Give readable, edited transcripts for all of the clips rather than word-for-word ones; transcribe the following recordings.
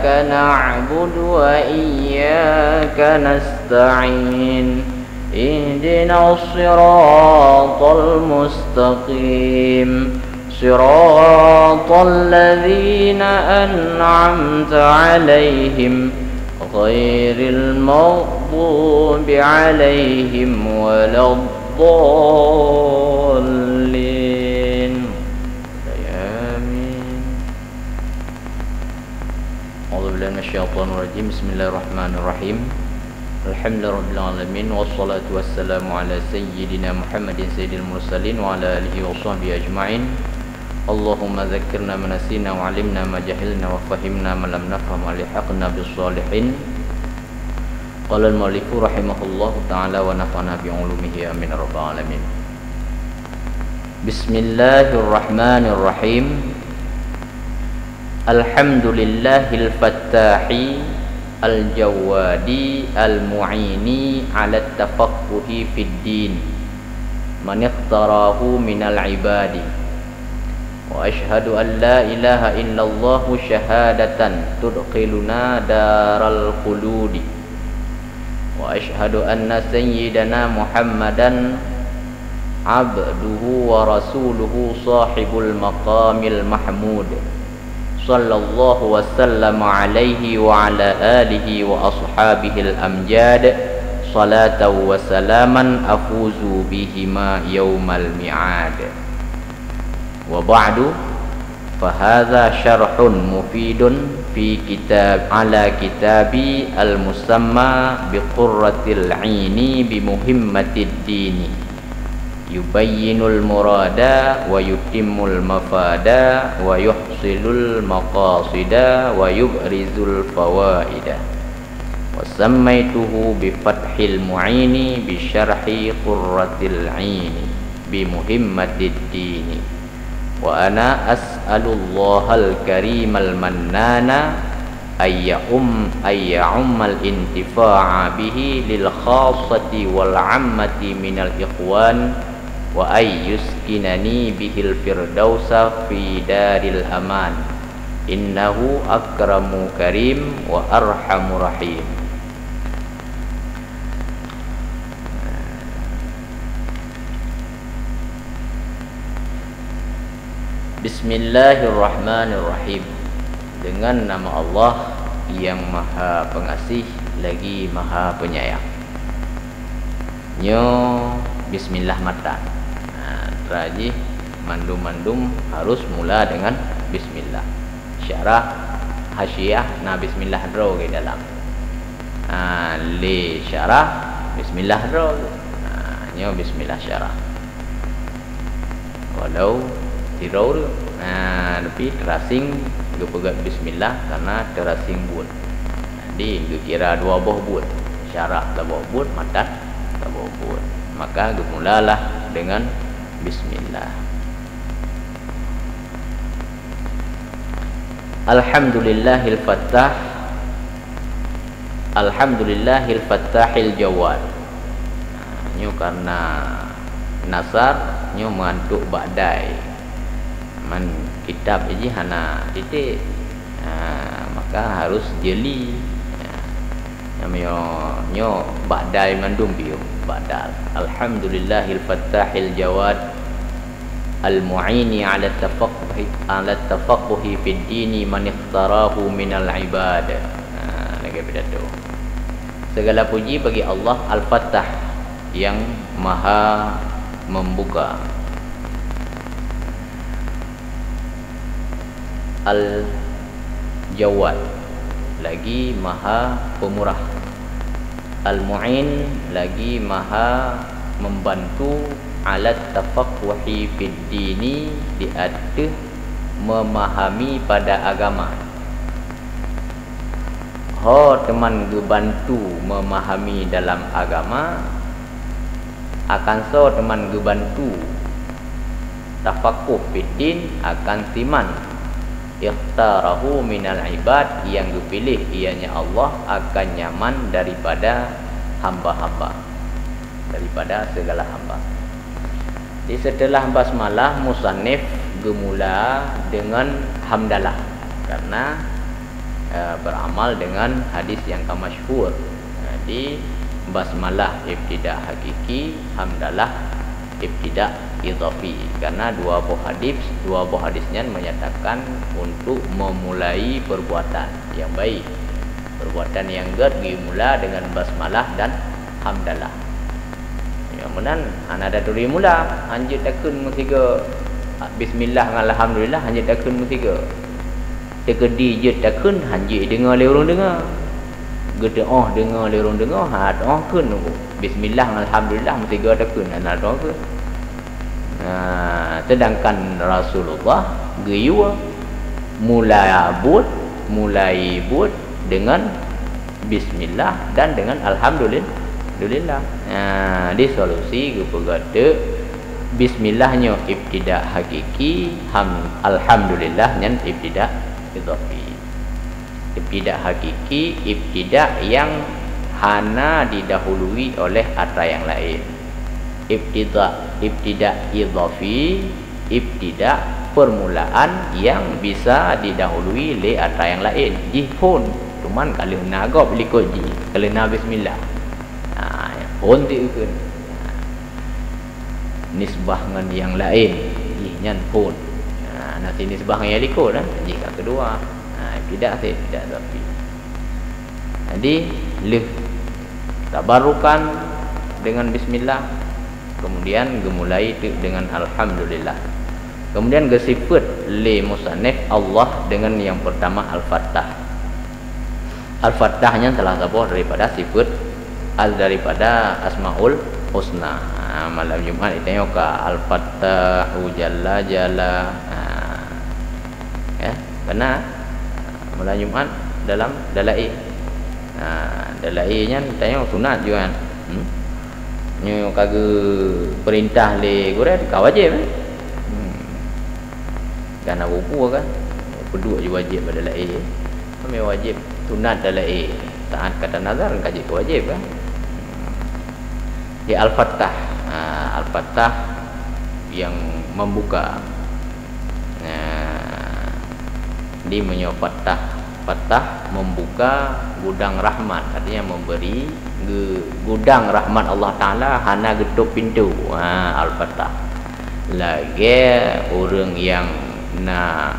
إياك نعبد وإياك نستعين اهدنا الصراط المستقيم صراط الذين أنعمت عليهم غير المغضوب عليهم ولا الضالين آمين. أعوذ بالله من الشيطان الرجيم. بسم الله الرحمن الرحيم. الحمد لله رب العالمين والصلاة والسلام على سيدنا محمد سيد المرسلين وعلى آله وصحبه أجمعين. اللهم ذكرنا ما نسينا وعلمنا ما جهلنا وفهمنا ما لم نفهم والحقنا بالصالحين. قال المؤلف رحمه الله تعالى ونفعنا بعلومه آمين يا رب العالمين. بسم الله الرحمن الرحيم. الحمد لله الفتاح الجواد المعين على التفقه في الدين من اختاراه من العباد. وأشهد أن لا إله إلا الله شهادة تدخلنا دار الخلود. وأشهد أن سيدنا محمدا عبده ورسوله صاحب المقام المحمود صلى الله وسلم عليه وعلى آله وأصحابه الأمجاد صلاة وسلاما أفوز بهما يوم الميعاد. وبعد فهذا شرح مفيد في كتاب على كتابي المسمى بقرة العين بمهمة الدين يبين المراد ويتم المفاد ويحصل المقاصد ويبرز الفوائد. وسميته بفتح المعين بشرح قرة العين بمهمة الدين. وأنا أسأل الله الكريم المنان أن يعم الانتفاع به للخاصة والعامة من الإخوان وأن يسكنني به الفردوس في دار الأمان إنه أكرم كريم وأرحم رحيم. Bismillahirrahmanirrahim. Dengan nama Allah yang Maha Pengasih lagi Maha Penyayang. Nyo bismillah mata. Raji mandum-mandum harus mula dengan bismillah. Syarah hasyiah na bismillah draw ke dalam. Li syarah bismillah draw. Nyo bismillah syarah. Walau tirau tapi terasing dia pegat bismillah karena terasing buat. Jadi dia kira dua buah buat. Syarah tak buah buat, mata tak buah buat. Maka dia mulalah dengan bismillah. Alhamdulillahil fattah. Alhamdulillahil fattahil jawad. Nyo karena nasar nyo mengantuk badai. Man kitab ini hana titik, maka harus jeli. Nyo badai mandum biu badal. Alhamdulillahil fattahil jawad al-mu'ini ala tafaqquhi fid dini man ikhtarahu minal ibad. Lagi pidato. Segala puji bagi Allah Al-Fattah yang Maha membuka. Al-Jawad lagi Maha Pemurah. Al-Mu'in lagi Maha membantu alat tafaqquhi fid dini di atas memahami pada agama. Teman gebantu memahami dalam agama akan teman gebantu tafaqquh fid din akan timan ikhtarahu minal ibad yang dipilih ianya Allah akan nyaman daripada hamba-hamba, daripada segala hamba. Di setelah basmalah musannif gemula dengan hamdalah karena beramal dengan hadis yang masyhur. Jadi basmalah ibtida hakiki, hamdalah ibtida idhafi. Karena dua buah hadisnya menyatakan untuk memulai perbuatan yang baik. Perbuatan yang dimula dengan basmalah dan hamdalah. Kemudian ada duri mula anjir takun mutiga bismillah dengan alhamdulillah anjir takun mutiga. Tekedi je takun anjir dengar le orang dengar. Gede dengar le orang dengar ha doa kun bismillah dengan alhamdulillah mutiga takun ana doa ke. Sedangkan Rasulullah geyua mulai but dengan bismillah dan dengan alhamdulillah. Di solusi gupagade bismillahnya ibtida hakiki, alhamdulillahnya ibtida idhafi. Ibtida hakiki, ibtida yang hana didahului oleh kata yang lain. Ibtida idhafi, ibtida permulaan yang bisa didahului oleh kata yang lain. Jihun cuman kalau nagap likut ji, kalau na bismillah pun diukun nisbah dengan yang lain jihnya pun nanti nisbah yang likut jika kedua tidak tapi jadi tabarukan dengan bismillah, kemudian gemulai dengan alhamdulillah, kemudian gesifat li musannif Allah dengan yang pertama al-fattah. Al-fattahnya telah sabah daripada sifat daripada asmaul husna. Malam Jumat itu al-fattahu jalla jalla. Ya, karena malam Jumat dalam dalai. Dalai-nya tanya sunat juga kan. Nyo kagak perintah le gore ka wajib. Karena buku kan. Kedua je wajib pada dalai. Kami wajib sunat dalai. Taat kata nazar kaji wajib kan. Di al-fattah, al-fattah yang membuka. Di menyofatah, fattah membuka gudang rahmat, artinya memberi gudang rahmat Allah Taala hana getuk pintu. Al-fattah. Lagi orang yang nak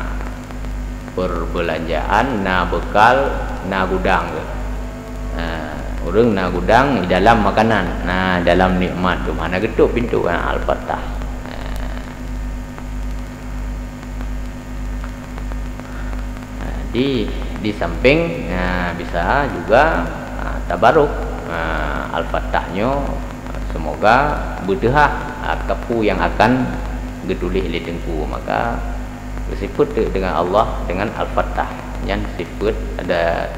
perbelanjaan, nak bekal, nak gudang ke. Orang nak gudang di dalam makanan, dalam nikmat tu mana getuk pintu al-fattah. Di samping bisa juga tabaruk al-fattahnya, semoga berdehah kapu yang akan gedulih li tengku, maka bersifat dengan Allah dengan al-fattah yang sifat ada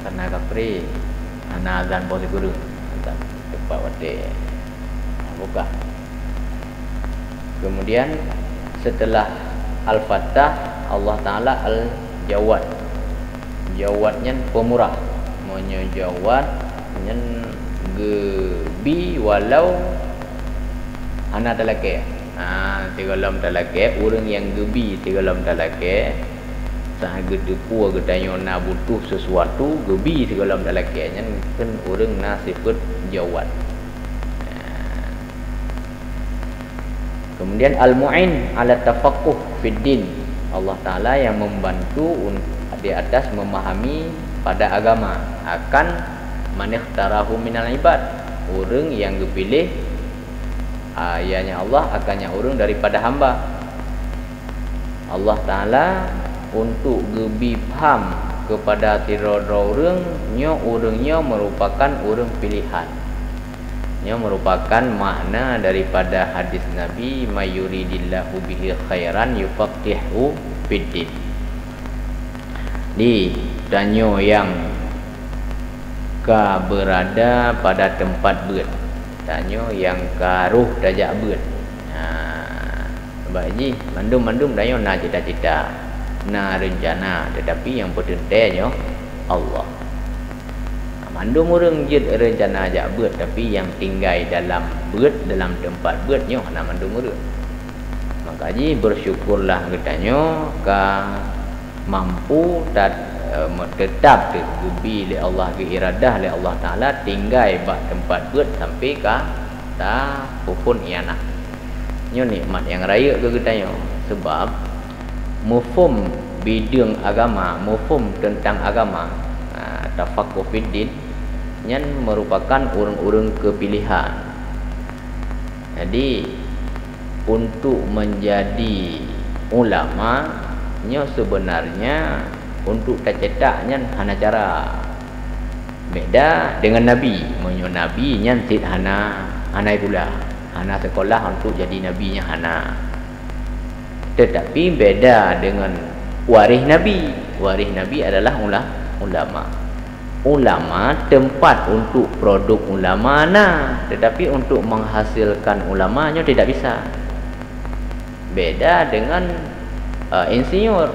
karena kapri ana azan bos guru tempat wate buka. Kemudian setelah al-fattah Allah Taala al-jawad. Jawadnya pemurah, menyejawad nyen gebi walau ana talake. Tigalam talake orang yang gebi tigalam talake sahaja depu gedanya nak butuh sesuatu gebi segalam dalaknya kan orang nak sifat jawad. Kemudian al-mu'in ala tafaqquh fid din, Allah Taala yang membantu di atas memahami pada agama akan man ikhtarahu minal ibad, orang yang dipilih ayatnya Allah akannya orang daripada hamba. Allah Taala untuk gebi faham kepada tiada orangnya merupakan orang pilihan. Nya merupakan makna daripada hadis Nabi mayuridillahu bihi khairan yufaqihu fiddin. Di danyo yang ka berada pada tempat beut, danyo yang karuh dajak beut. Sebab ji mandum-mandum danyo na cita-cita, na rencana, tetapi yang pentingnya Allah. Mandum orang je rencana ajak beut, tapi yang tinggal dalam beut, dalam tempat beutnya nak mandum orang. Makanya bersyukurlah katanya ka mampu tetap tergubi oleh Allah ke iradah oleh Allah Taala tinggal bak tempat buat sampai ka ta pupun ianah. Nyo nikmat yang raya ke katanya sebab mufhum bidang agama, mufhum tentang agama, tafaqquh fiddin yang merupakan urang-urang kepilihan. Jadi untuk menjadi ulama nyo sebenarnya untuk tercetaknya hana cara beda dengan nabi. Menyo nabi nyan tit hana pula hana sekolah untuk jadi nabinya hana. Tetapi beda dengan waris nabi. Waris nabi adalah ulama. Ulama tempat untuk produk ulama tetapi untuk menghasilkan ulamanya tidak bisa. Beda dengan insinyur.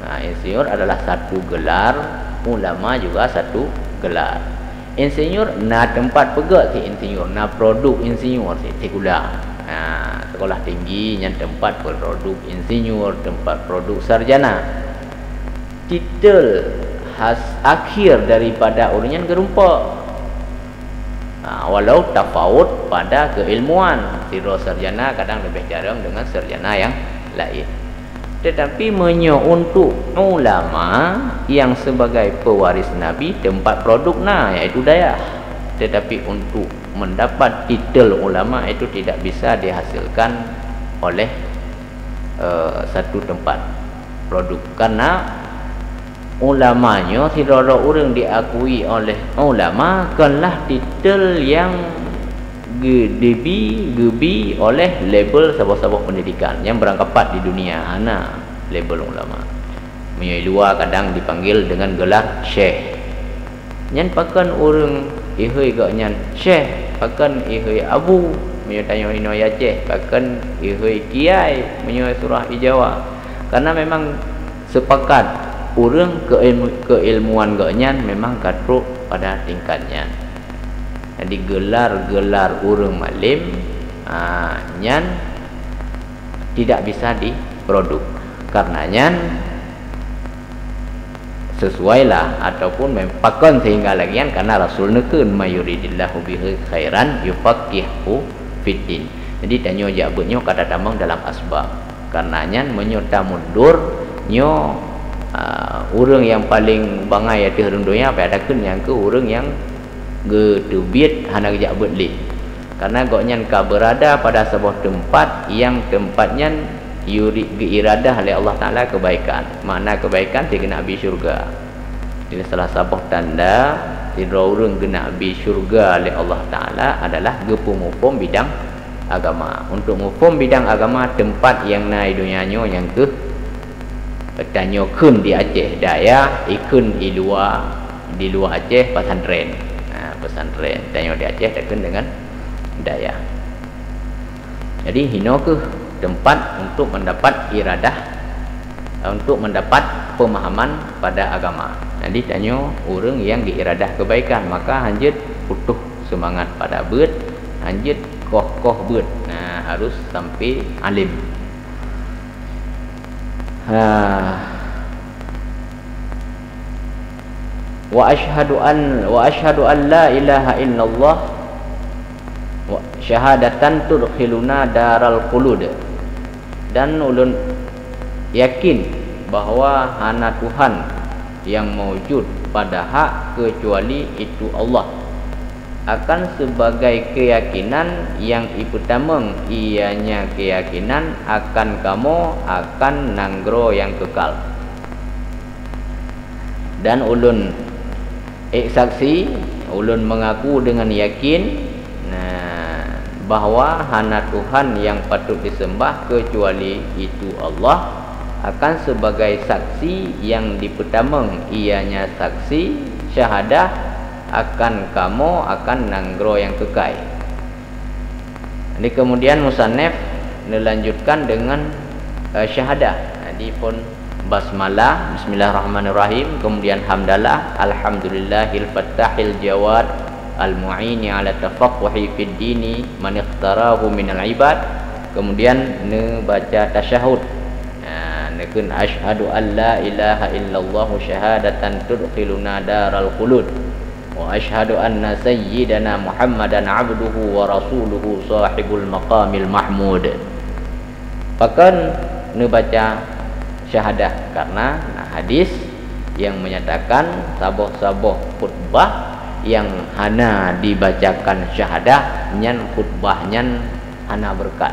Insinyur adalah satu gelar, ulama juga satu gelar. Insinyur tempat pegak si insinyur, produk insinyur si sekula. Sekolah tinggi yang tempat produk insinyur, tempat produk sarjana. Titel akhir daripada urunyan gerumpa. Walau tafawut pada keilmuan, siro sarjana kadang lebih jarang dengan sarjana yang lain. Tetapi untuk ulama yang sebagai pewaris Nabi tempat produk iaitu dayah. Tetapi untuk mendapat titel ulama itu tidak bisa dihasilkan oleh satu tempat produk, karena ulamanya tidak orang diakui oleh ulama kanlah titel yang gebi oleh label sabuk-sabuk pendidikan yang berangkapat di dunia label ulama. Menyai luar kadang dipanggil dengan gelar syekh. Nyan pakan orang ihoi gak nyan syekh, pakan ihoi abu, menyai tanya ino ya ceh, pakan ihoi kiai, menyai surah ijawa. Karena memang sepakat orang keilmuan gak nyan memang katruk pada tingkatnya. Jadi gelar-gelar urang malim nyan tidak bisa diproduk. Karenanya sesuailah ataupun mempakan sehingga lagian karena Rasul nekeun mayuridillahu bihi khairan yufaqihu fiddin. Jadi tanyo jabutnya kata tambang dalam asbab. Karenanya menyota mundur nyo urang yang paling bangai di dunia padakeun yang ke urang yang gedubit hana gejak betli. Karena goknyan ka berada pada sebuah tempat yang tempatnya iradah oleh Allah Ta'ala kebaikan. Makna kebaikan dia kena habis syurga. Jadi salah satu tanda tidak orang kena habis syurga oleh Allah Ta'ala adalah gepumupum bidang agama. Untuk mupum bidang agama tempat yang naik dunianya yang ke tanya kun di Aceh Daya, ikun di luar Aceh pesantren. Pesantren tanya di Aceh takkan dengan daya. Jadi hino ke tempat untuk mendapat iradah, untuk mendapat pemahaman pada agama. Jadi tanya orang yang diiradah kebaikan, maka hanjut putuh semangat pada beut, hanjut koh beut. Harus sampai alim. Wa ashhadu an la ilaha illallah wa syahadatan tudkhiluna daral khulud. Dan ulun yakin bahawa hana Tuhan yang mewujud pada hak kecuali itu Allah, akan sebagai keyakinan yang pertama ianya keyakinan akan kamu akan nanggro yang kekal. Dan ulun saksi, ulun mengaku dengan yakin bahawa hana Tuhan yang patut disembah kecuali itu Allah, akan sebagai saksi yang dipertama ianya saksi syahadah akan kamu akan nanggro yang kekal. Jadi kemudian musannaf melanjutkan dengan syahadah. Jadi pun basmalah, bismillahirrahmanirrahim, kemudian hamdalah, alhamdulillahil fattahil jawad al-mu'ini ala tafaqquhi fid dini man ikhtarahu minal ibad, kemudian ne baca tasyahud. Nekun asyhadu an la ilaha illallah syahadatan tudkhiluna daral khulud wa asyhadu anna sayyidana Muhammadan abduhu wa rasuluhu sahibul maqamil mahmud. Bahkan ne baca syahadah karena hadis yang menyatakan saboh-saboh khutbah yang hana dibacakan syahadah nyan khutbah nyan hana berkat.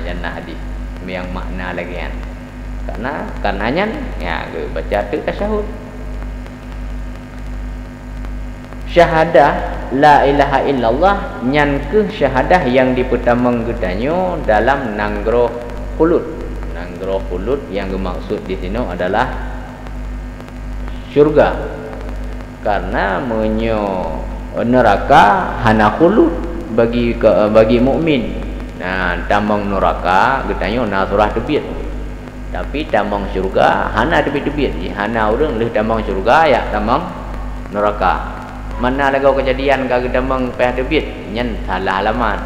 Jangan hadis yang makna lagi kan. Karenanya ya baca tu tasyahud. Syahadah la ilaha illallah nyan ke syahadah yang dipertamang gedanyo dalam nanggro khulud. Nanggro khulud yang bermaksud di sini adalah syurga. Karena menyo neraka hana khulud bagi mukmin. Tambang neraka gedanyo na surah tebit. Tapi tambang syurga hana tebit-tebit. Hana urang leh tambang syurga ya tambang neraka. Mana lagau kejadian kage tambang peh tebit nyen salah alamat.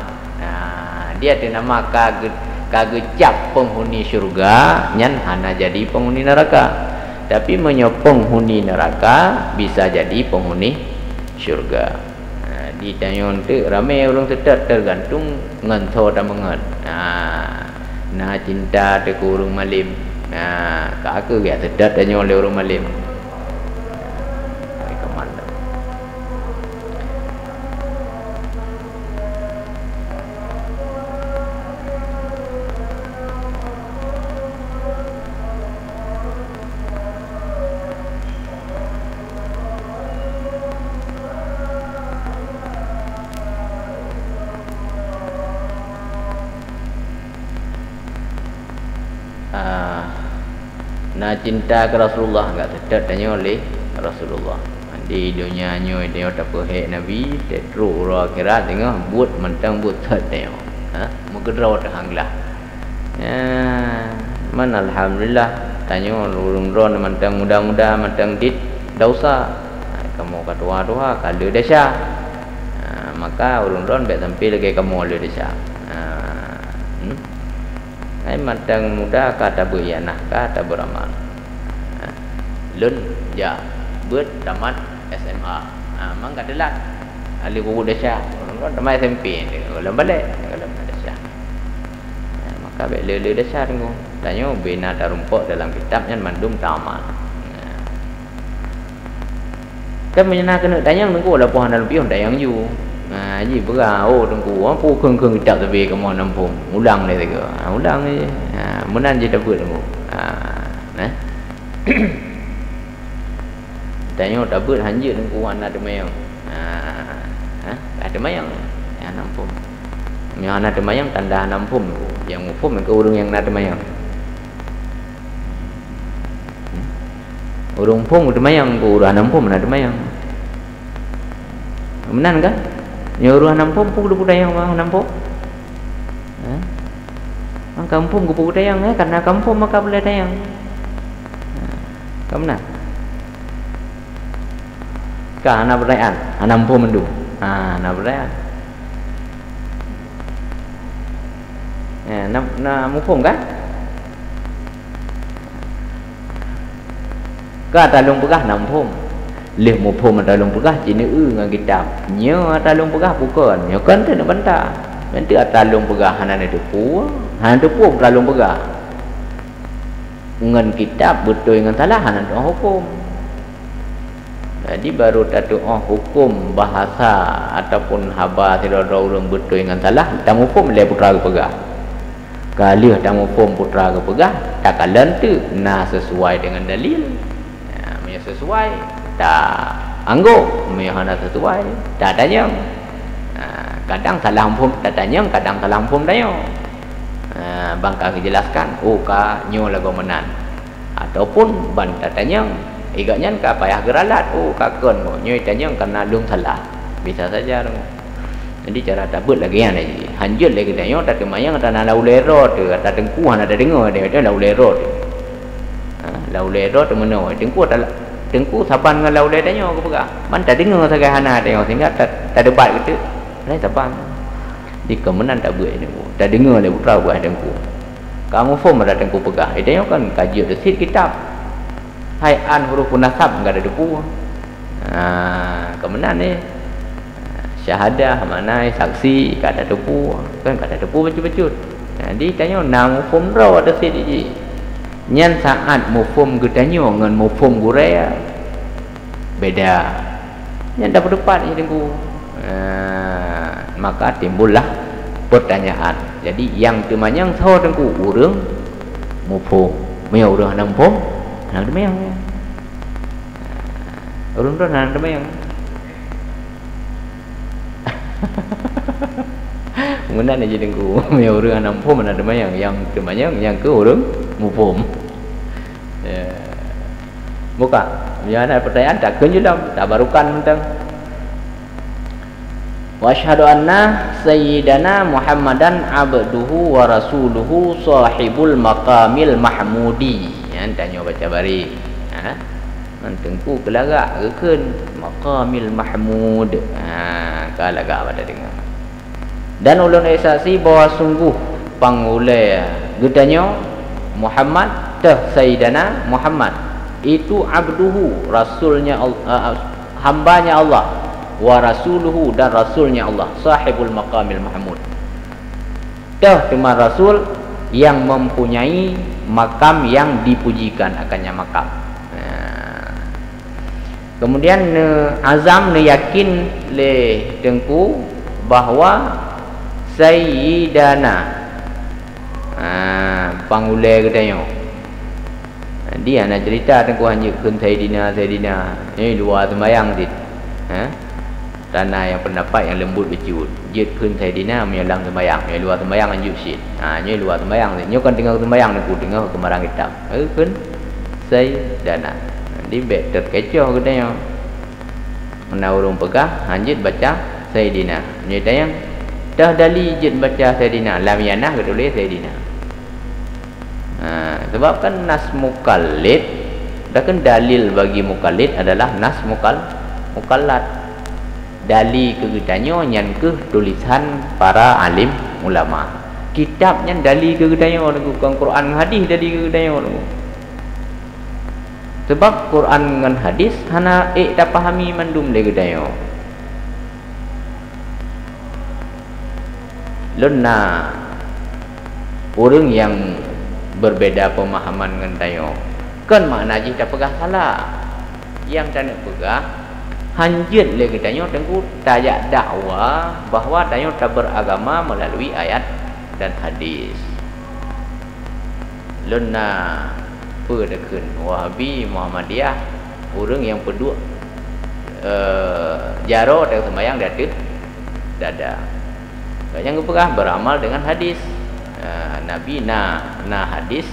Dia dinama kage cap penghuni syurga nyen hana jadi penghuni neraka. Tapi menyopong penghuni neraka bisa jadi penghuni syurga. Di tanyon tu ramai orang sedar tergantung nganto dan mengat. Nah cinta te kurung malim. Kak ya sedar tanyo oleh orang malim. Kemana? Nah cinta ke Rasulullah enggak sedar tanya oleh Rasulullah. Di dunia nyo dia tak perhek Nabi, tetru ro akhirat tengah buat mentang buat tengok. Menggedraw dah hanglah. Man alhamdulillah tanya urung ron mentang muda-muda mentang dit dosa. Kamu katua-tua kalau desa. Maka urung ron bet sampai lagi kamu oleh desa. Ai matang muda kata berianah kata beramal. Lun ja buat tamat SMA. Mang kadalat. Ali guru desa. Orang tamat SMP dia kalau balik kalau desa. Maka beli desa tengok. Tanya bina tarumpok dalam kitabnya mandum tamat. Kan menyenangkan tanya nunggu lah pohon dalam pion dayang you. Ji berau tengku apa keng-keng kitab tapi kamu nampung ulang dia tega. Ulang je. Menan je dapat tengku. Tanya dapat hanjir tengku anak ada mayang. Ada mayang. Ya nampung. Yang anak ada mayang tanda nampung. Yang mufum ke urung yang ada mayang. Urung pung ada mayang ke urang nampung ada mayang. Menan kan? Nyuruh nampung pun lu budaya orang nampung. Orang kampung ku budaya karena kampung maka boleh dayang. Kamu nak? Kah anak berdayaan, anak nampung mendu. Anak berdayaan. Nak mumpung kan? Kah talung pegah nampung. Leh mumpung talung pegah jenis dengan kitab. Nya talung pegah bukan. Nya kan tu nak bantah. Nanti talung pegah hana depu. Hana depu talung pegah. Dengan kitab betul dengan salah hana doa hukum. Jadi baru tak doa hukum bahasa ataupun haba tidak ada orang betul dengan salah. Tamu hukum leh putra ke pegah. Kali tamu hukum putra ke pegah. Tak kalan tu nah sesuai dengan dalil. Ya sesuai. Tak anggo mehana sesuai tak tanya. Kadang salah hukum tak tanya, kadang salah hukum tanya. Bangka dijelaskan ka nyo lagu menan ataupun ban tak tanya igaknya ka payah geralat kakon nyo tanya karena lung salah bisa saja dong. Jadi cara tabut lagi yang lagi hanjut lagi tanya tak kemayang tak nak laulero tu tak tengku hana ada dengar dia laulero tu laulero tu mana tengku tak tengku saban dengan laulai tanya aku pegah. Man tak dengar sagai hana tengok sehingga tak debat gitu. Lain saban. di kemenan tak buat dengku tak dengar le putra buat dengku kamu form ada dengku pegah dia kan kaji resit kitab haian huruf nasab enggak ada depu kemenan ni syahadah mana saksi enggak ada depu kan enggak ada depu betul-betul jadi tanya nang form raw ada sit ji nyan saat mufhum gedanyo dengan mufhum gurea beda yang dapat depan ni dengku maka timbullah pertanyaan jadi yang temanyang tahu dengku urang mufhum maya urang nang mufhum nang demayang urang tu nang demayang mengenal aja dengku maya urang nang mufhum nang demayang yang temanyang yang ke urang mufhum buka ya ada pertanyaan tak kenjulam tak barukan tentang wa asyhadu anna sayyidana Muhammadan abduhu wa rasuluhu sahibul maqamil mahmudi ya tanya baca bari tengku kelagak keun maqamil mahmud kelagak pada dengar dan ulun saksi bahawa sungguh pangulai gedanyo Muhammad tah sayyidana Muhammad itu abduhu rasulnya hambanya Allah wa rasuluhu dan rasulnya Allah sahibul maqamil mahmud tah cuma rasul yang mempunyai makam yang dipujikan akannya makam kemudian azam yakin le dengku bahwa sayyidana pangulai katanya dia nak cerita tengku hanya kun Sayyidina ni luar sembayang dit tanah yang pendapat yang lembut becut jid kun Sayyidina menyalang sembayang ni luar sembayang anjuk sit ni luar sembayang ni kan tengah sembayang aku tengah kemarang hitam kun Sayyidina di bet terkecoh katanya mana urung pegah anjit baca Sayyidina ni tayang dah dali jid baca Sayyidina lam yanah kedule Sayyidina sebab kan nas mukallid dan dalil bagi mukallid adalah nas mukallad dali kegedanyo nyan ke tulisan para alim ulama kitabnya dali kegedanyo bukan Quran hadis dali kegedanyo sebab Quran dengan hadis hana tak pahami mandum le gedanyo luna orang yang berbeda pemahaman dengan tayo kan makna je tak pegah salah yang tak nak pegah hanjit le tayo tengku tayak dakwah bahawa tayo tak beragama melalui ayat dan hadis luna pedekun Wahabi Muhammadiyah orang yang peduk jaro dan sembahyang dada yang pegah beramal dengan hadis Nabi hadis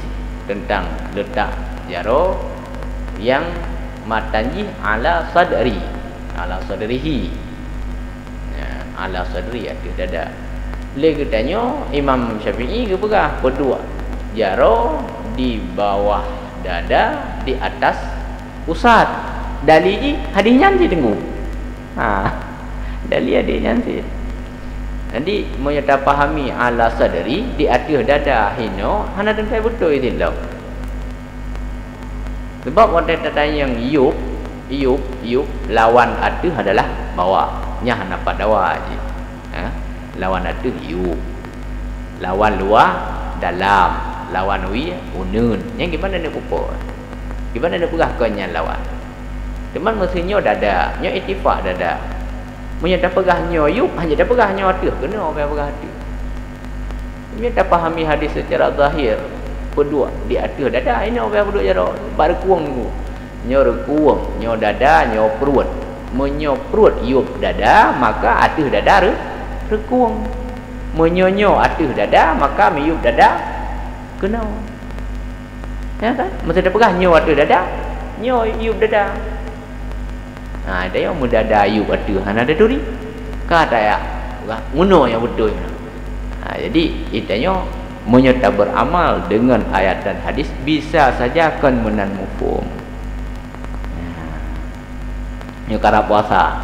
tentang letak jaro yang matanji ala sadrihi ala sadri ada dada lagi tanya Imam Syafi'i ke pegah berdua jaro di bawah dada di atas pusat dali hadis nyanti tenggu dali hadis nyanti. Jadi menyata pahami ala sadri di atas dada hino hana dan saya betul itu lah. Sebab waktu tanya yang yub lawan atas adalah bawah. Nya hana pada bawah aje. Lawan atas yub. Lawan luar dalam. Lawan wi unun. Yang gimana nak pupuk? Gimana nak pegah kau yang lawan? Teman mestinya dada, nya ittifaq dada. Menyata pegah nyoyup hanya dah pegah nyotuh kena orang pegah tu menyata pahami hadis secara zahir berdua di atas dada ini orang berdua jarak baru kuang tu nyor kuang nyor dada nyor perut menyor perut yup dada maka atas dada rekuang menyonyo atas dada maka meyup dada kena ya kan mesti dah pegah nyor atas dada nyor yup dada ada yang muda dayu ada hana ada duri kata ya ngono yang betul jadi itanya menyerta beramal dengan ayat dan hadis bisa saja akan menan mufhum ni cara puasa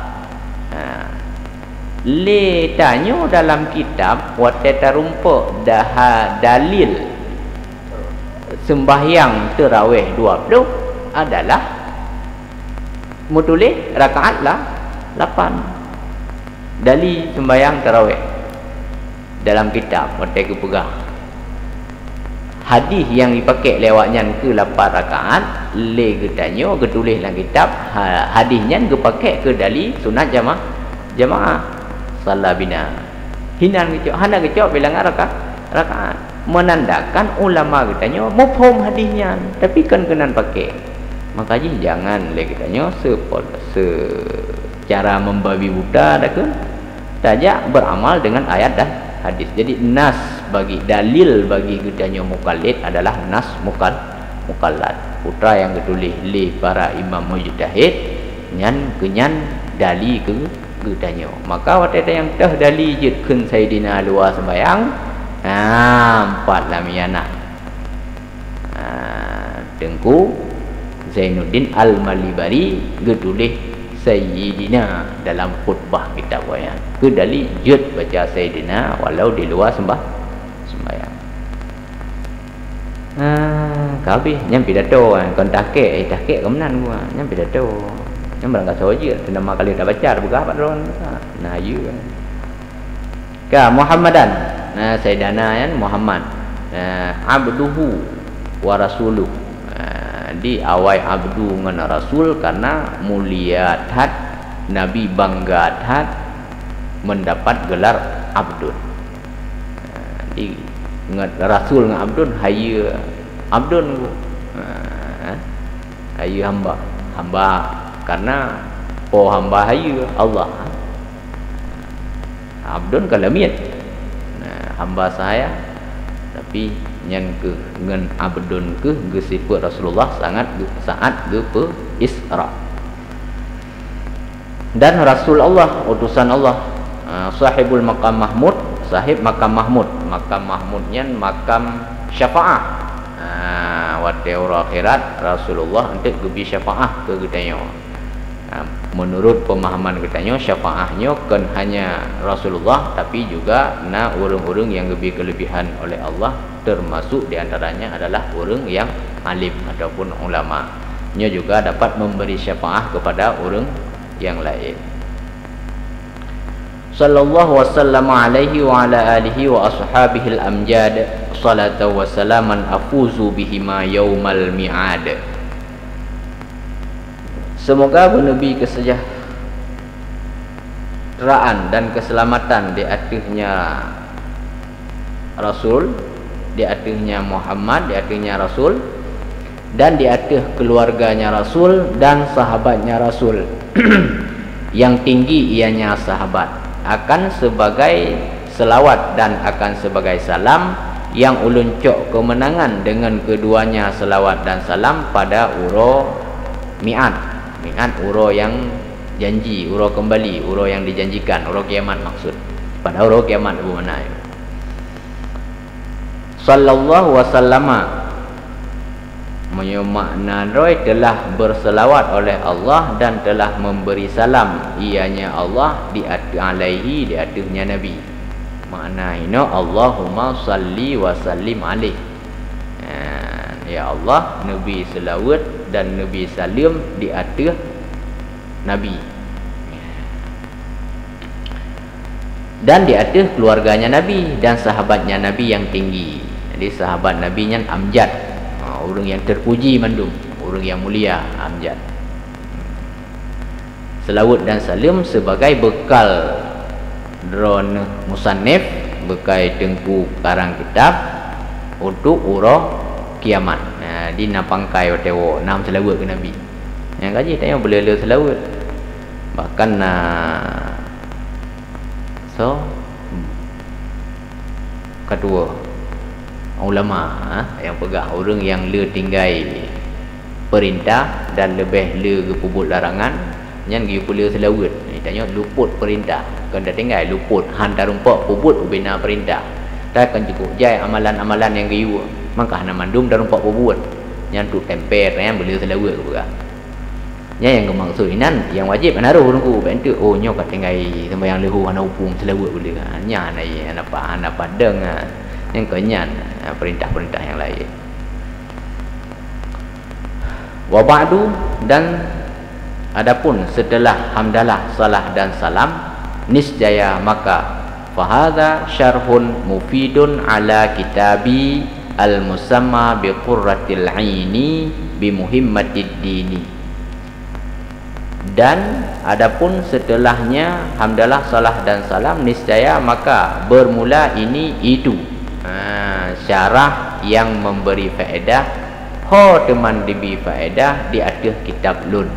le tanyo dalam kitab wateta rumpuk dah dalil sembahyang tarawih 20 adalah mutulih rakaat lah 8 dalil sembahyang tarawih dalam kitab wateta pegang hadis yang dipakai lewatnya ke 8 rakaat le getanyo getulis dalam kitab hadisnya gepakai ke dalil sunat jamaah salabina hinan kecok hana kecok bilangan rakaat menandakan ulama katanya mufhum hadisnya tapi kan kenan pakai makanya jangan le katanya secara membabi buta dah ke tajak beramal dengan ayat dan hadis. Jadi nas bagi dalil bagi katanya mukallid adalah nas mukallad putra yang ketulis li para imam mujtahid kenyan dali ke gedanyo maka waktu yang dah dali jetkeun Sayyidina luar sembayang empat lamiyana Tengku Zainuddin Al-Malibari getulis Sayyidina dalam khutbah kitab wayang ke dali jet baca Sayyidina walau di luar sembayang kabeh nyam pidato kon takek kemenan gua nyam pidato yang berangkat saja nama kali dah baca buka apa ron nah you ka Muhammadan Sayyidana kan Muhammad abduhu wa rasuluh di awai abdu dengan rasul karena mulia hat nabi bangga hat mendapat gelar abdun di rasul dengan abdun hayya abdun hayya hamba karena hamba hayya Allah abdun kalamiat hamba saya tapi nyan ke ngan abdun ke sifat Rasulullah sangat saat ke Isra dan Rasul Allah utusan Allah sahibul maqam mahmud sahib makam mahmudnya makam syafaah waktu akhirat Rasulullah untuk gebi syafaah ke kitanya. Menurut pemahaman kitanya syafaahnya kan hanya Rasulullah tapi juga orang-orang yang lebih kelebihan oleh Allah termasuk diantaranya adalah orang yang alim ataupun ulama nya juga dapat memberi syafaah kepada orang yang lain. Sallallahu wasallam alaihi wa ala alihi wa ashabihi al-amjad salatu wa salaman afuzu bihima yaumal mi'ad. Semoga Nabi kesejahteraan dan keselamatan di atasnya Rasul, di atasnya Muhammad, di atasnya Rasul dan di atas keluarganya Rasul dan sahabatnya Rasul yang tinggi ianya sahabat akan sebagai selawat dan akan sebagai salam yang ulun cok kemenangan dengan keduanya selawat dan salam pada uro mi'ad uro yang janji, uro kembali, uro yang dijanjikan, uro kiamat maksud. Pada uro kiamat apa mana? Sallallahu wasallama makna roy telah berselawat oleh Allah dan telah memberi salam ianya Allah di alaihi di atasnya Nabi. Makna ini Allahumma salli wa sallim alaihi. Ya Allah, Nabi selawat dan Nabi salim di atas Nabi dan di atas keluarganya Nabi dan sahabatnya Nabi yang tinggi. Jadi sahabat Nabi nya amjad, orang yang terpuji mandum, orang yang mulia amjad. Selawat dan salim sebagai bekal drone musannif, bekal tengku karang kitab untuk urah kiamat. Di napangkai watewo nam selawat ke Nabi. Yang kaji tanya boleh le selawat. Bahkan so kedua ulama yang pegang orang yang le tinggai perintah dan lebih le kepubut larangan nyan gi boleh selawat. Tanya luput perintah. Kan dah tinggal luput hantar rumput pubut ubina perintah. Tak akan cukup jai amalan-amalan yang giwa. Maka nak mandum dalam 4 buat yang tu temper yang boleh selawat juga. yang maksud inan yang wajib naruh nunggu bentuk oh nyo kat tengai sembahyang lehu ana upum selawat boleh nya nai ana padang yang kenyan perintah-perintah yang lain. Wa ba'du, dan adapun setelah hamdalah salah dan salam niscaya maka fahadha syarhun mufidun ala kitabi al-musamma bi qurratil aini bi muhimmatid dini. Dan adapun setelahnya hamdalah salah dan salam niscaya maka bermula ini itu syarah yang memberi faedah teman diberi faedah di atas kitab lun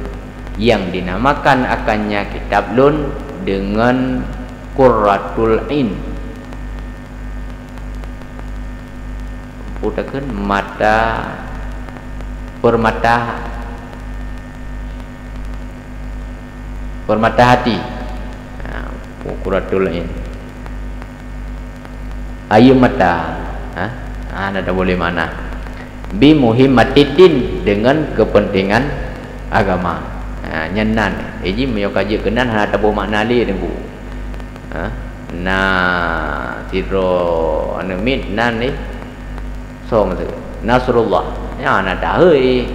yang dinamakan akannya kitab lun dengan Qurratul Ain. Putakan mata permata hati. Qurratul Ain. Ayu mata. Ada boleh mana? Bi muhimmatidin, dengan kepentingan agama. Nyenan. Eji meyo kaji kenan ada tabu makna li tengku. Tiro anemit nan ni. So maksud Nasrullah. Ya ana dahai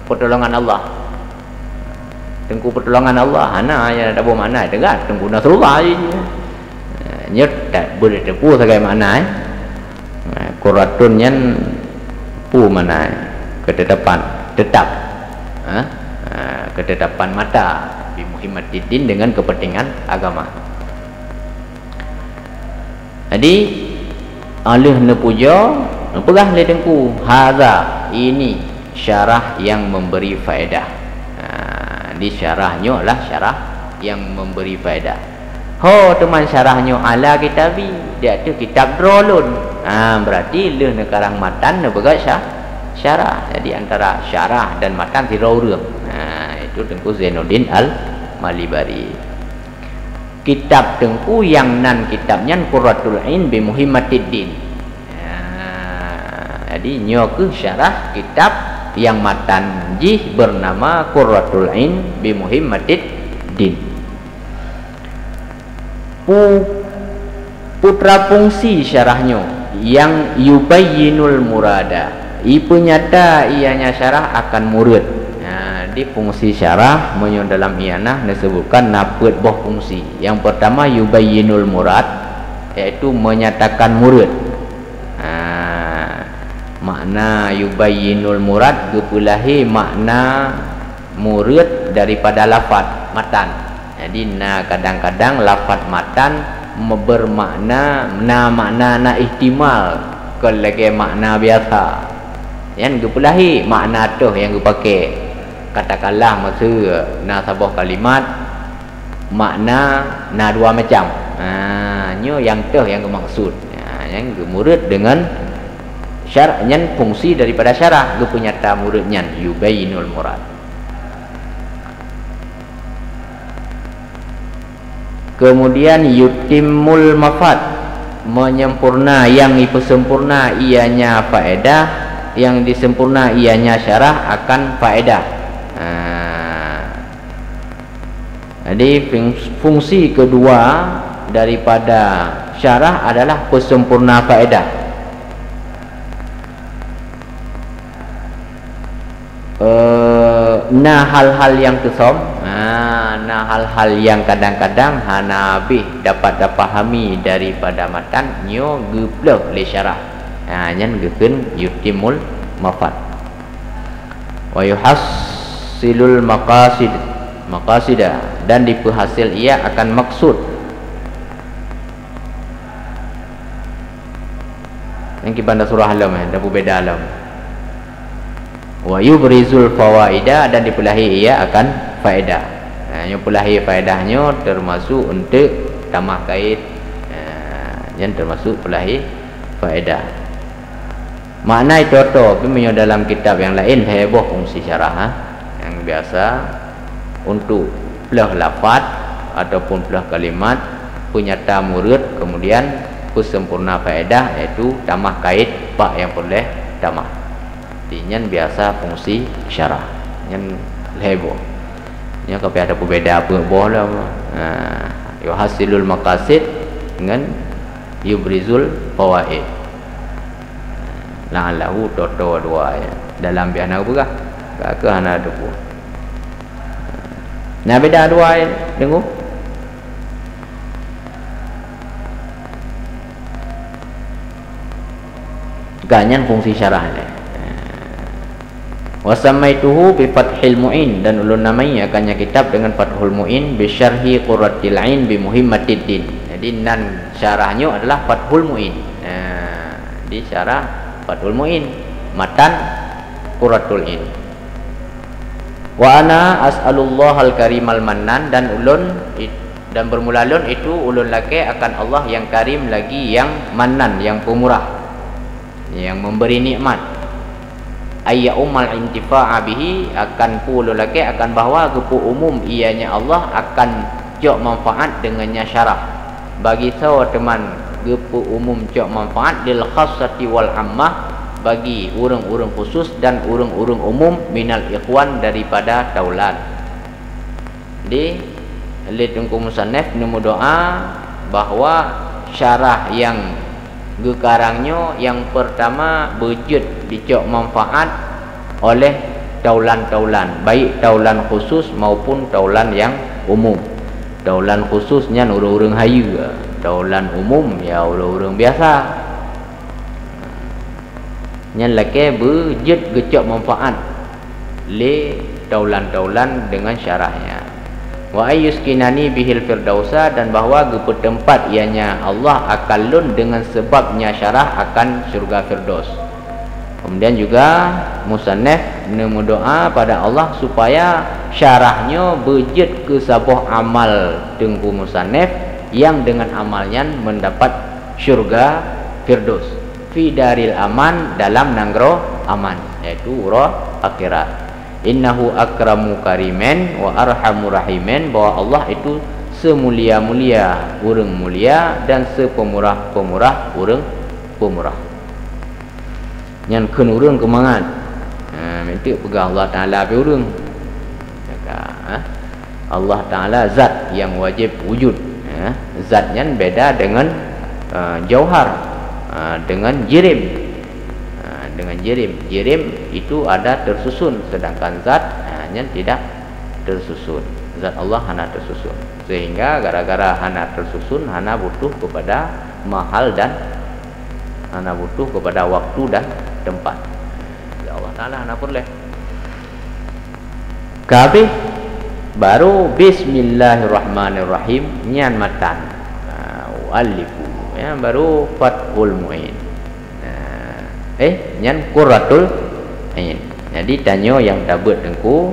pertolongan Allah. Tengku pertolongan Allah ana yang ada makna dengar tengku Nasrullah nyet tak boleh tepu sebagai makna Qurratun yang pu mana ketetapan tetap ketetapan mata bi muhimmatidin dengan kepentingan agama. Jadi alih ne puja pegah le tengku hadza ini syarah yang memberi faedah. Di syarahnya adalah syarah yang memberi faedah. Teman syarahnya ala kitabi, dia tu kitab drolun. Berarti leh nekarang matan ne begat syarah. Jadi antara syarah dan matan tirau-reu. Itu Tengku Zainuddin Al-Malibari. Kitab Tengku yang nan kitabnya Qurratul Ain bi muhimmatidin. Jadi nyo ke syarah kitab yang matan jih bernama Qurratul Ain bi muhimmatidin. Putra fungsi syarahnya yang yubayyinul murada, penyata ianya syarah akan murad. Di fungsi syarah menyo dalam ianah disebutkan napet boh fungsi. Yang pertama yubayyinul murad, iaitu menyatakan murad. Makna yubayyinul murad gepulahi makna murad daripada lafaz matan. Jadi kadang-kadang lafaz matan bermakna makna ihtimal kelagi makna biasa. Yang gepulahi makna tu yang dipakai. Katakanlah masa sebuah kalimat makna dua macam. Nyo yang tu yang dimaksud. Yang murad dengan syar'nya fungsi daripada syarah gepenyata muridnya yubayyinul murad. Kemudian yutimul mafad, menyempurna yang sempurna ianya faedah, yang disempurna ianya syarah akan faedah. Jadi fungsi kedua daripada syarah adalah pesempurna faedah. Hal-hal yang kesom, hal-hal yang kadang-kadang Hanabi dapat dipahami daripada matan nyo gepleh le syarah. Nyan gekeun yutimul mafad. Wa yuhassilul maqasida, dan diperhasil ia akan maksud. Yang kibanda surah Alam ada berbeda Alam. Wa yubrizul fawaida, dan dipulahi ia akan faedah. Yang pulahi faedahnya termasuk untuk tamah kait, yang termasuk pulahi faedah. Makna itu tapi dalam kitab yang lain heboh fungsi syarah yang biasa untuk pelah lafaz ataupun pelah kalimat penyata murad, kemudian sempurna faedah, iaitu tamah kait pak yang boleh tamah. Yang biasa fungsi syarah. Yang heboh. Nya kalau ada berbeza apa boleh yuhasilul maqasid dengan yubrizul fawaid. La'allahu toto dua ya. Dalam biana apa ke hana debu. Nah beda dua ya dengu. Ganyan fungsi syarah ni. Wasamaituhu bi Fathil Mu'in, dan ulun namai akannya kitab dengan Fathul Mu'in bi syarhi Qurratil Ain bi Muhimmatiddin. Jadi nan syarahnya adalah Fathul Mu'in. Di syarah Fathul Mu'in, matan Qurratul Ain. Wa ana as'alullahal karimal mannan, dan ulun dan bermula ulun itu ulun laki akan Allah yang karim lagi yang mannan, yang pemurah, yang memberi nikmat. Ayya umal intifa'a bihi, akan pula lagi akan bahawa gepu umum ianya Allah akan jok manfaat dengannya syarah. Bagi sawa teman gepu umum jok manfaat lil khassati wal ammah, bagi urang-urang khusus dan urang-urang umum minal ikhwan daripada taulan. Di litungku musannaf nemu doa bahawa syarah yang gekarangnya yang pertama berjud dicok manfaat oleh taulan-taulan, baik taulan khusus maupun taulan yang umum. Taulan khususnya urang-urang hayu, taulan umum ya urang-urang biasa. Yang laki berjud gecok manfaat le taulan-taulan dengan syarahnya. Wa ayyuskinani bihil firdausa, dan bahawa gepe tempat ianya Allah akan lun dengan sebabnya syarah akan syurga firdaus. Kemudian juga musannaf nemu doa pada Allah supaya syarahnya berjud ke sabuh amal tengku musannaf yang dengan amalnya mendapat syurga firdaus fi daril aman, dalam nanggro aman, yaitu urah akhirat. Innahu akramu karimen wa arhamu rahimen, bahwa Allah itu semulia-mulia urang mulia dan sepemurah-pemurah urang pemurah. Yang keun urang kemangat minta pegang Allah Taala pe urang. Allah Taala zat yang wajib wujud, zatnya beda dengan jauhar, dengan jirim. Dengan jirim itu ada tersusun, sedangkan zat hanya tidak tersusun. Zat Allah hana tersusun, sehingga gara-gara hana tersusun hana butuh kepada mahal dan hana butuh kepada waktu dan tempat. Ya Allah Taala hana boleh. Kabeh baru bismillahirrahmanirrahim nyan matan alifu ya, baru Fathul Mu'in. Nyan Qurratul Ain. Jadi tanyo yang dapat tengku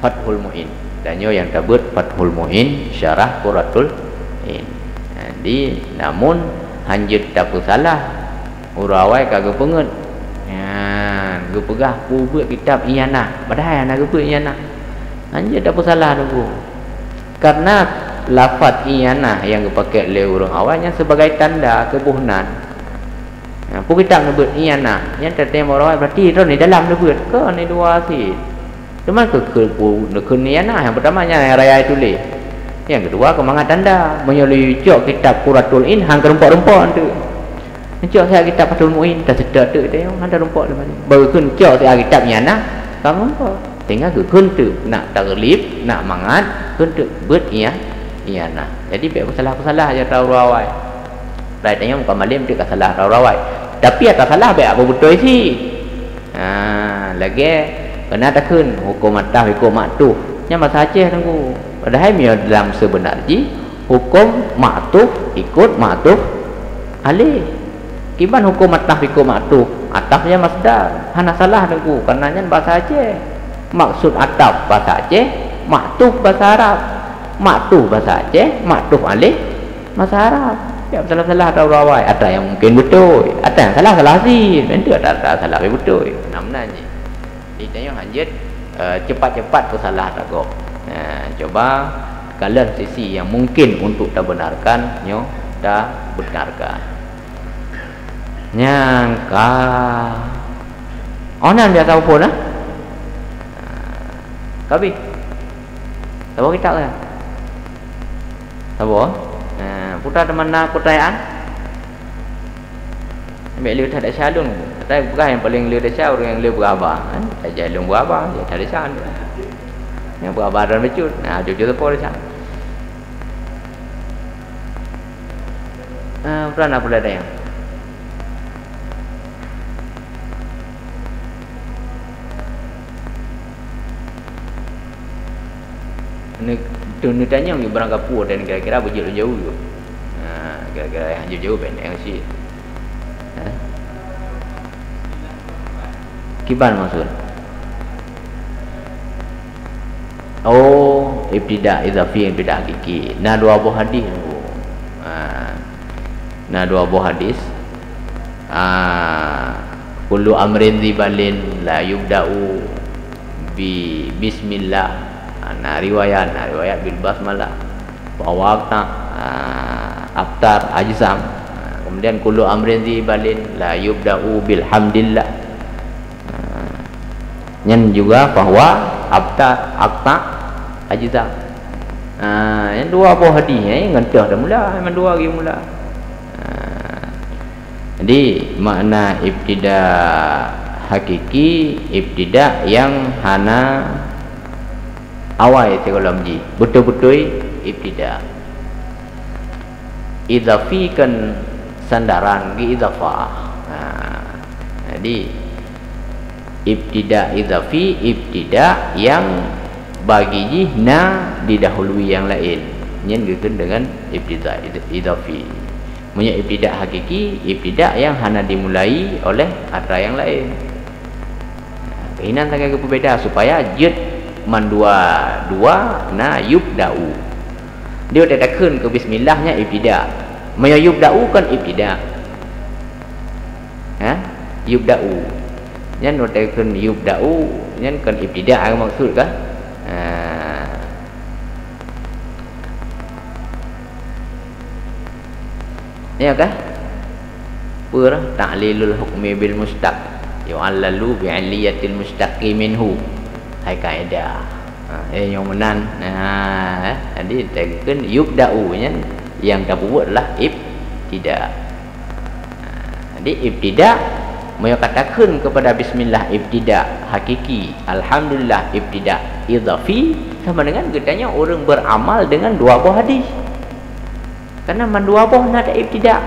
Fathul Mu'in, tanyo yang dapat Fathul Mu'in syarah Qurratul Ain. Jadi namun hanjut tak salah urawai kagak penget. Gue pegah ku buat kitab iyanah, padahal anak gue iyanah. Hanjut tak salah tu. Karena lafaz iyanah yang dipakai oleh orang awalnya sebagai tanda kebuhnan. Pu kitab nyebut iyanah, yang tertema orang berarti tu ni dalam nyebut ke ni dua si. Cuma ke iyanah yang pertamanya yang raya tulis. Yang kedua kemangat tanda menyolui cok kitab Qurratul Ain hang rempok-rempok tu. Cok saya kitab Fathul Mu'in tak sedap tu dia ada rempok di mana. Baru kun cok saya kitab iyanah tak rempok. Tinggal ke kun tu nak taglib, nak mangat kun tu buat iyanah. Jadi biar salah-salah aja tahu rawai. Baik tanya muka malim dia salah rawai. Tapi atas salah baik apa betul sih. Lagi kena takun hukum matah hukum maktuh. Nya masa Aceh tunggu. Padahal dia dalam sebenarnya hukum maktuh ikut maktuh alih. Kiban hukum matah hukum maktuh. Atafnya masdar. Hana salah tunggu karena nya bahasa Aceh. Maksud ataf bahasa Aceh, maktuh bahasa Arab. Maktuh bahasa Aceh, maktuh alih bahasa Arab. Ya salah-salah atau rawai, ada yang mungkin betul, ada yang salah sih, itu ada salah betul. Namanya ditanya hanjut cepat-cepat tu salah tak kok. Coba kalian sisi yang mungkin untuk tak benarkan nyo tak benarkan. Nyangka onan dia tahu pun Kabeh. Tahu kita kan? Tahu? Putra teman nak pertanyaan. Ambil dia tak ada shalung. Tapi bukan yang paling dia ada shalung yang dia berabah. Tak jalung berabah, dia tak ada shalung. Yang berabah dan becut. Jujur tu pun ada shalung. Putra nak pula ada yang. Ni tanya ni barang kapur dan kira-kira berjauh jauh tu. Kira-kira yang jauh pendek yang si. Kiban maksud. Oh, ibtidak izafi ibtidak hakiki. Nah dua buah hadis tu. Nah dua buah hadis. Kullu amrin dzibalin la yubda'u bi bismillah. Riwayat bil basmalah waqta aftar ajzam. Kemudian kullu amrin dzibalin la yubda'u bil hamdillah. Yang juga bahwa aftar aqta ajzam. Yang dua buah hadis yang ngentah dah mula, memang dua lagi mula. Jadi makna ibtida hakiki, ibtida yang hana awal sekolah ji betul-betul ibtida. Idafi kan sandaran ke idafah. Jadi ibtida idafi, ibtida yang bagi ji na didahului yang lain. Yang gitu dengan ibtida idafi. Punya ibtida hakiki, ibtida yang hana dimulai oleh atra yang lain. Keinginan sangat berbeza supaya jid man dua na yubda'u. Dia tak takun ke bismillahnya ibtida. Maya yubda'u kan ibtida. Yubda'u. Yang no takun yubda'u, yang kan ibtida apa maksud kah? Ya kah? Per ta'lilul hukmi bil mustaq yu'allalu bi'aliyatil mustaqi minhu. Hai kaedah. Yang menan. Jadi takkan yubda'u nya yang dah buat adalah ibtida. Jadi ibtida mau katakan kepada bismillah ibtida hakiki, alhamdulillah ibtida idhafi, sama dengan katanya orang beramal dengan dua buah hadis. Karena man dua buah nak ada ibtida.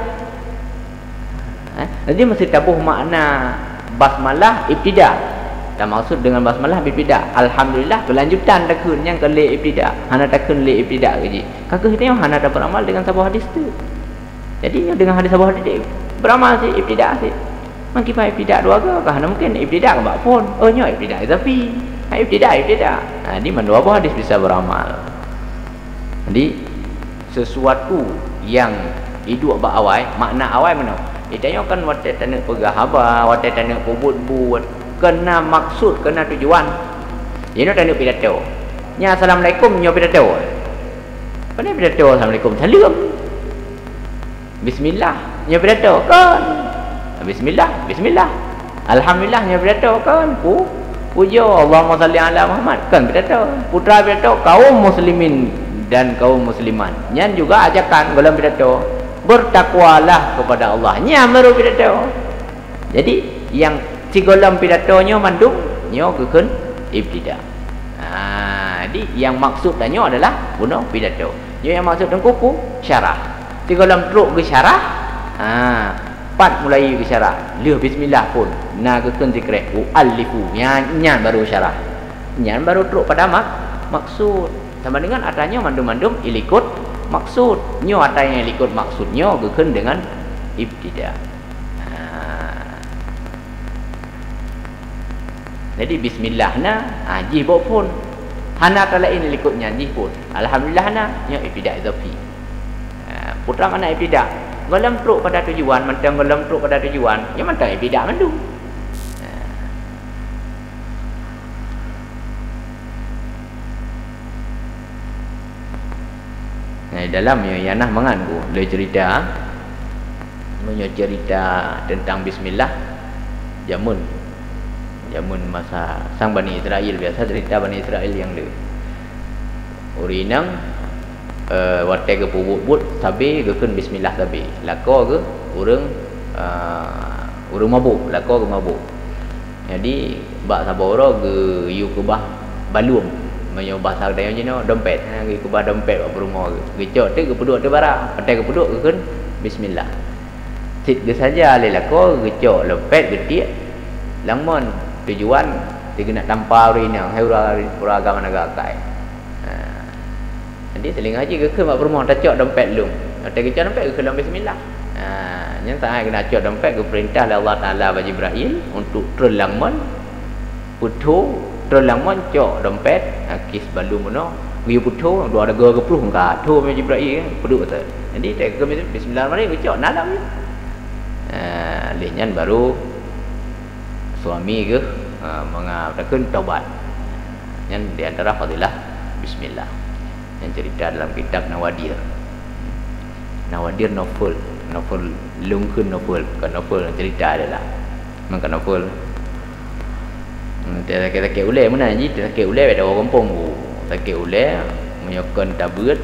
Jadi mesti tabuh makna basmalah ibtida. Dan maksud dengan basmalah ibtida, alhamdulillah kelanjutan takun yang ke li ibtida. Hana takun li ibtida ke ji. Kakak kita yang hana ada beramal dengan sebuah hadis tu. Jadi dengan hadis sebuah hadis beramal si ibtida si. Mungkin pak ibtida dua ke? Hana mungkin ibtida ke bak pun. Oh nyo ibtida izafi. Ibtida. Di mana dua buah hadis bisa beramal. Jadi sesuatu yang hidup bak awal, makna awal mana? Itanya kan watak tanah pegahaba, watak tanah pubut-but. Kena maksud, kena tujuan. Ini tak nak pidato. Nya assalamualaikum nyo pidato. Apa ni pidato assalamualaikum? Salam. Bismillah nyo pidato kan. Bismillah. Alhamdulillah nyo pidato kan. Puja Allahumma salli ala Muhammad kan pidato. Putra pidato kaum muslimin dan kaum musliman. Nyan juga ajakan dalam pidato bertakwalah kepada Allah. Nya meru pidato. Jadi yang cigolam pidatonya mandung nyo kekun ibtida. Jadi yang maksud danyo adalah bunuh pidato. Yang maksud dan kuku syarah. Cigolam teruk ke syarah. Pat mulai ke syarah. Leh bismillah pun. Na kekun zikre alifu. Nyan baru syarah. Nyan baru teruk pada maksud. Sama dengan adanya mandum-mandum ilikut maksud. Nyo adanya ilikut maksudnya kekun dengan ibtida. Jadi bismillah na jih pun hana kala ini likutnya jih pun alhamdulillah na nya ibtida izafi. Putra mana ibtida galam teruk pada tujuan, mentang galam teruk pada tujuan yang mentang ibtida mandu. Dalam yanah menganku le cerita tentang bismillah jamun Zaman masa sang Bani Israel biasa cerita Bani Israel yang le. Urinang watai ke pubut tabi gekeun bismillah tabi. Lako ke urang urang mabuk, lako ke mabuk. Jadi bak saboro ke yu ke bah balum. Mayo bahasa Dayak jeno dompet. Ke bah dompet bak rumah ke. Gecok tu ke peduk tu barang. Watai ke peduk gekeun bismillah. Sit ke saja le lako gecok lepet getik. Langmon tujuan dia nak tampar urinang heura agama negara. Jadi seling haji ke mak rumah dah cok dompet lum. Ada ke cok dompet ke dalam bismillah. Yang tak kena cok dompet ke perintah Allah Taala bagi Jibril untuk terlangman putu terlangman cok dompet kis balum mono wi putu dua ada ke puluh ka tu bagi Jibril peduk tu. Jadi tak ke bismillah mari ke cok dalam ni. Lehnya baru suami ke mengatakan taubat. Yang di antara fadilah bismillah. Yang cerita dalam kitab Nawadir. Nawadir novel lungkun novel, bukan novel cerita adalah. Maka novel. Dia kata ulai mana ni? Dia kata ulai pada orang kampung. Tak kata ulai menyokong tabut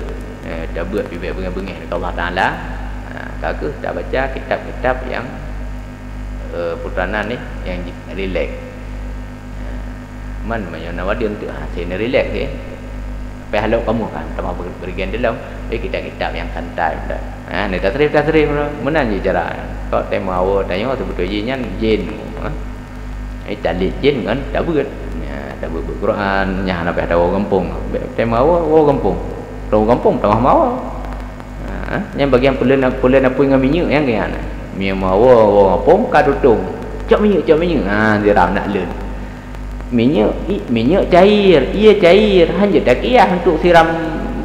pibek bengah-bengah dekat Allah Taala. Kakak dah baca kitab-kitab yang putaran ni yang relax. Man macam Nawadir untuk hasil relax ni. Apa halau kamu kan sama berikan dalam kitab-kitab yang santai dah. Ni tak serif mana je cara. Kau tema awal tanya tu betul je jin. Talib jin kan tak berat. Tak berat Quran nya nak ada orang kampung. Tema awal orang kampung. Orang kampung tengah mau. Yang bagian pulen apa dengan minyak yang kan. Minyak mau orang kampung kadutung. Cak minyak. Dia ram nak leun. Minyak cair, ia cair hanya dak ia untuk siram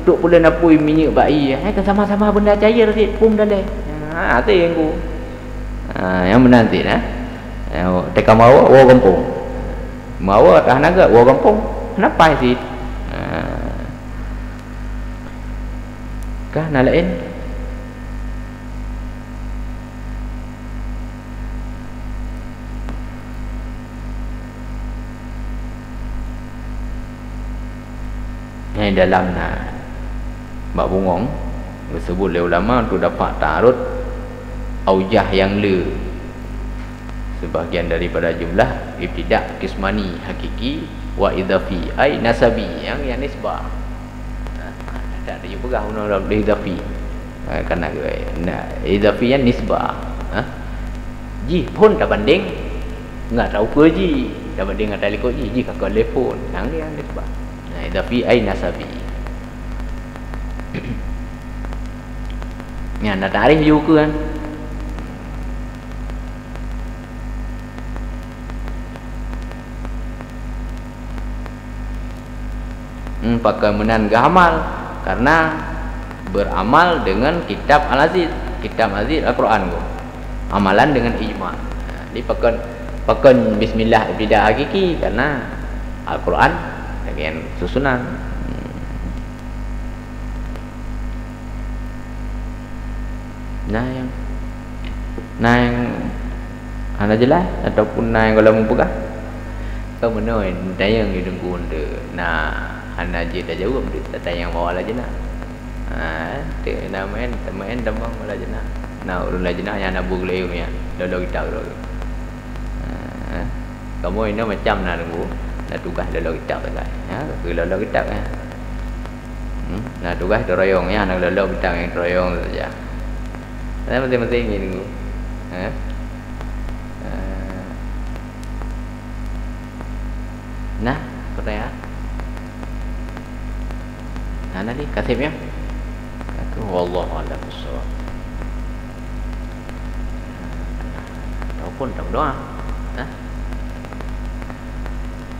untuk pula napui minyak bayi. Kan sama-sama benda cair dia pum dalam. Tu yang ku. Yang menanti dah. Teka mawa kampung. Mawa tah naga kampung. Kenapa sih? Kah nak lain? Yang dalam bab bungong disebut oleh ulama untuk dapat ta'arud aujah yang le sebahagian daripada jumlah ibtidak kismani hakiki wa idhafi ai nasabi yang nisbah. Tak ada juga dalam idhafi kerana idhafi yang nisbah. Ji pun dah banding enggak tahu ke ji dah banding dengan telefon ji kakak telefon yang dia nisbah. Idhafi ay nasabi. Ni nak tarikh juga kan. Pakai menan gamal karena beramal dengan kitab Al-Aziz, kitab Aziz Al-Quran go. Amalan dengan ijma'. Ni pakai bismillah ibtidah hakiki karena Al-Quran bagian susunan. Nah yang ana jelas ataupun yang kalau membuka kau menoi dayang di dengkun de. Nah ana je dah jawab dia tak tayang bawah lah jenah. Dia main demang lah jenah. Nah urun lah jenah yang nak bugleu ya. Dolo kita dulu. Kamu ini macam nak tunggu. Nak tugas dalam kitab tak? Ke dalam kitab kan? Nak tugas teroyong ya, nak dalam kitab yang teroyong saja. Saya masing-masing ini tunggu. Nah, kata ya. Nanti kasih ya. Aku wallahu a'lam bissawab. Ataupun tak doa.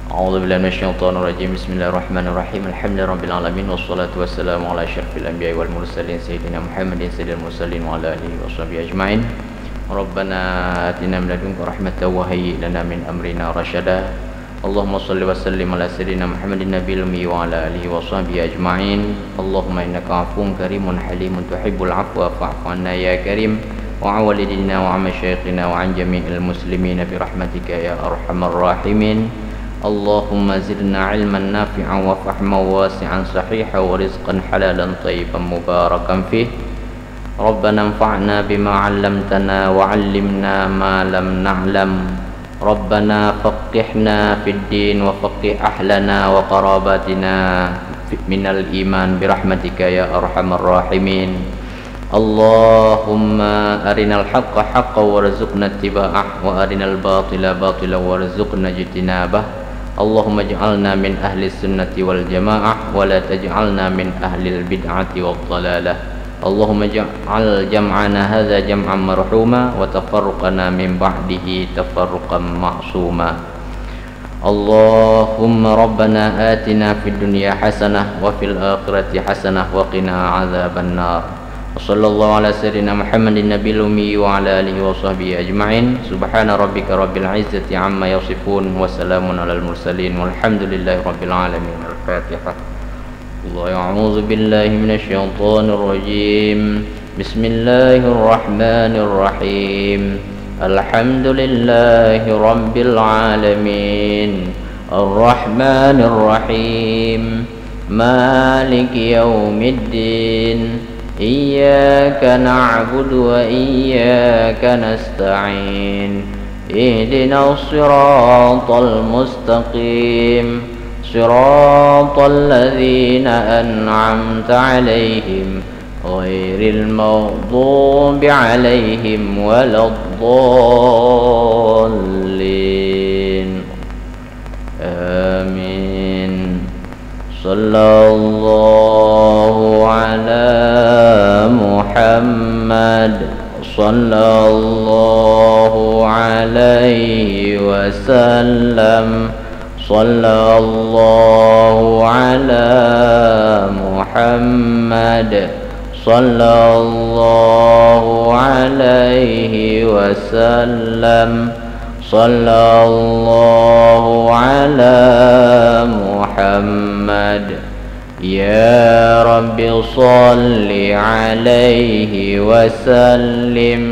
A'udzu billahi minasyaitonir rajim. Bismillahirrahmanirrahim. Alhamdulillahi rabbil alamin wassalatu wassalamu ala asyrafil anbiya'i wal mursalin sayyidina Muhammadin sayyidil mursalin wa ala alihi washabihi ajma'in. Rabbana atina min ladunka rahmatan wa hayyi lana min amrina rasyada. Allahumma shalli wa sallim ala sayyidina Muhammadin nabiyil ummi wa ala alihi washabihi ajma'in. Allahumma innaka 'afuwun karimun halimun tuhibbul 'afwa fa'fu 'anna ya karim. وعن والدينا وعن مشايخنا وعن جميع المسلمين برحمتك يا أرحم الراحمين. اللهم زدنا علما نافعا وفهما واسعا صحيحا ورزقا حلالا طيبا مباركا فيه. ربنا انفعنا بما علمتنا وعلمنا ما لم نعلم. ربنا فقهنا في الدين وفقه أهلنا وقراباتنا من الإيمان برحمتك يا أرحم الراحمين. اللهم أرنا الحق حقا وارزقنا اتباعه وأرنا الباطل باطلا وارزقنا اجتنابه. اللهم اجعلنا من أهل السنة والجماعة ولا تجعلنا من أهل البدعة والضلالة. اللهم اجعل جمعنا هذا جمعا مرحوما وتفرقنا من بعده تفرقا معصوما. اللهم ربنا آتنا في الدنيا حسنة وفي الآخرة حسنة وقنا عذاب النار. وصلى الله على سيدنا محمد النبي الأمي وعلى آله وصحبه أجمعين. سبحان ربك رب العزة عما يصفون وسلام على المرسلين والحمد لله رب العالمين. الفاتحة. أعوذ بالله من الشيطان الرجيم. بسم الله الرحمن الرحيم. الحمد لله رب العالمين الرحمن الرحيم مالك يوم الدين إياك نعبد وإياك نستعين اهدنا الصراط المستقيم صراط الذين أنعمت عليهم غير المغضوب عليهم ولا الضالين آمين. صلى الله على محمد صلى الله عليه وسلم. صلى الله على محمد صلى الله عليه وسلم. صلى الله على محمد. يا رب صل عليه وسلم.